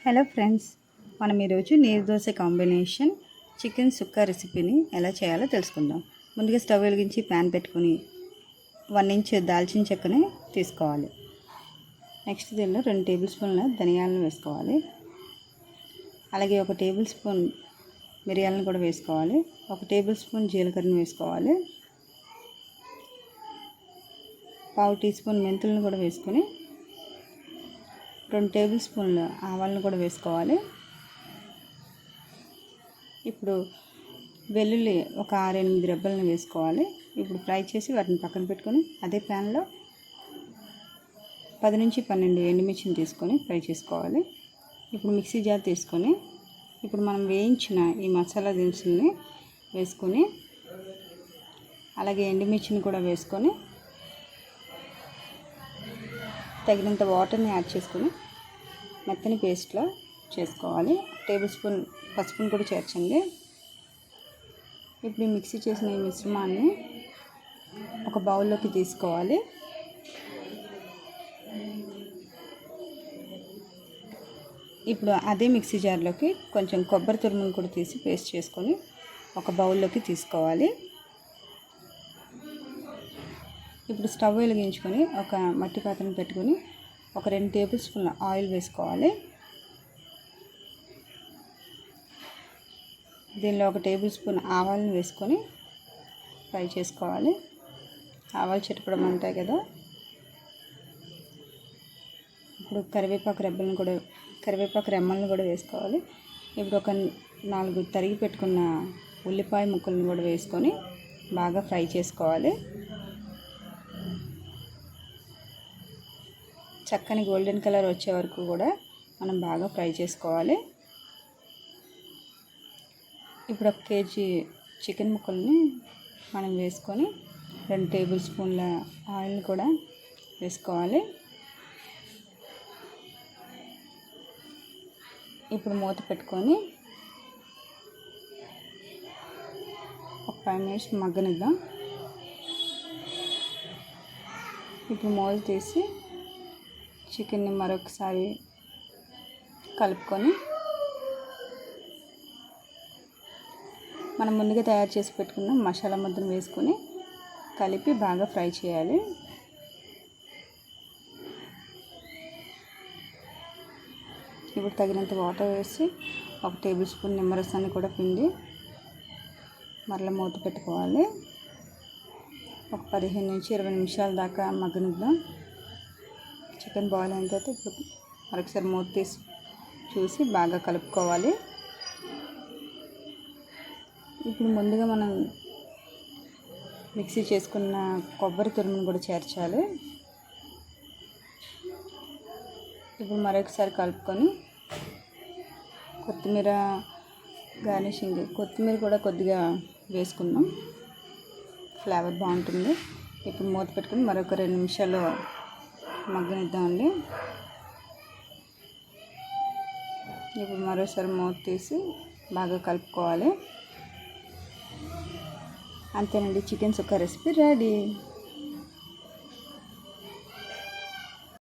Hello friends, మనం ఈరోజు నీరు దోశ కాంబినేషన్ చికెన్ సుక్కా రెసిపీని ఎలా చేయాలో తెలుసుకుందాం. ముందుగా స్టవ్ వెలిగించి ప్యాన్ పెట్టుకుని 1 ఇంచ్ దాల్చిన చెక్కని తీసుకోవాలి. నెక్స్ట్ దీనిలో 2 టేబుల్ స్పూన్ల ధనియాలను వేసుకోవాలి. అలాగే 1 టేబుల్ స్పూన్ మిరియాలను కూడా వేసుకోవాలి. 1 టేబుల్ స్పూన్ జీలకర్రను వేసుకోవాలి. 1/2 టీ స్పూన్ మెంతులను కూడా వేసుకొని 2 టేబుల్ స్పూన్ల ఆవాలను కూడా వేసుకోవాలి. ఇప్పుడు వెల్లుల్లి ఒక 6-8 రెబ్బలను వేసుకోవాలి. ఇప్పుడు ఫ్రై చేసి వాటిని పక్కన పెట్టుకొని అదే ప్యాన్లో 10 నుంచి 12 ఎండుమిర్చిని తీసుకొని ఫ్రై చేసుకోవాలి. ఇప్పుడు మిక్సీ జార్ తీసుకొని ఇప్పుడు మనం వేయించిన ఈ మసాలా దినుసుల్ని వేసుకొని అలాగే ఎండుమిర్చిని కూడా వేసుకొని తగినంత వాటర్ని యాడ్ చేసుకొని మెత్తని పేస్ట్లా చేసుకోవాలి. 1 టేబుల్ స్పూన్ పసుపుని కూడా చేర్చండి. ఇప్పుడు మిక్సీ చేసిన ఈ మిశ్రమాన్ని ఒక బౌల్లోకి తీసుకోవాలి. ఇప్పుడు అదే మిక్సీ జార్లోకి కొంచెం కొబ్బరి తురుమును కూడా తీసి పేస్ట్ చేసుకొని ఒక బౌల్లోకి తీసుకోవాలి. ఇప్పుడు స్టవ్ వెలిగించుకొని ఒక మట్టి పాత్రను పెట్టుకొని ఒక 2 టేబుల్ స్పూన్ల ఆయిల్ వేసుకోవాలి. దీనిలో 1 టేబుల్ స్పూన్ ఆవాలను వేసుకొని ఫ్రై చేసుకోవాలి. ఆవాలు చిటపడం ఉంటాయి కదా. ఇప్పుడు కరివేపాకు రెమ్మలను కూడా వేసుకోవాలి. ఇప్పుడు ఒక 4 తరిగి పెట్టుకున్న ఉల్లిపాయ ముక్కలను కూడా వేసుకొని బాగా ఫ్రై చేసుకోవాలి. చక్కని గోల్డెన్ కలర్ వచ్చే వరకు కూడా మనం బాగా ఫ్రై చేసుకోవాలి. ఇప్పుడు 1 కేజీ చికెన్ ముక్కల్ని మనం వేసుకొని 2 టేబుల్ స్పూన్ల ఆయిల్ కూడా వేసుకోవాలి. ఇప్పుడు మూత పెట్టుకొని ఒక 5 మినిట్స్ మగ్గనిద్దాం. ఇప్పుడు మూత తీసి చికెన్ని మరొకసారి కలుపుకొని మనం ముందుగా తయారు చేసి పెట్టుకున్న మసాలా ముద్దను వేసుకొని కలిపి బాగా ఫ్రై చేయాలి. ఇప్పుడు తగినంత వాటర్ వేసి 1 టేబుల్ స్పూన్ నిమ్మరసాన్ని కూడా పిండి మరలా మూత పెట్టుకోవాలి. ఒక 15 నుంచి 20 నిమిషాల దాకా మగ్గనిద్దాం. చికెన్ బాయిల్ అయిన తర్వాత ఇప్పుడు మరొకసారి మూత తీసి చూసి బాగా కలుపుకోవాలి. ఇప్పుడు ముందుగా మనం మిక్సీ చేసుకున్న కొబ్బరి తురుమును కూడా చేర్చాలి. ఇప్పుడు మరొకసారి కలుపుకొని కొత్తిమీర గార్నిషింగ్ కొత్తిమీర కూడా కొద్దిగా వేసుకుందాం, ఫ్లేవర్ బాగుంటుంది. ఇప్పుడు మూత పెట్టుకొని మరొక 2 నిమిషాలు మగ్గనిద్దామండి. ఇప్పుడు మరోసారి మూత తీసి బాగా కలుపుకోవాలి. అంతేనండి, చికెన్ సుక్కా రెసిపీ రెడీ.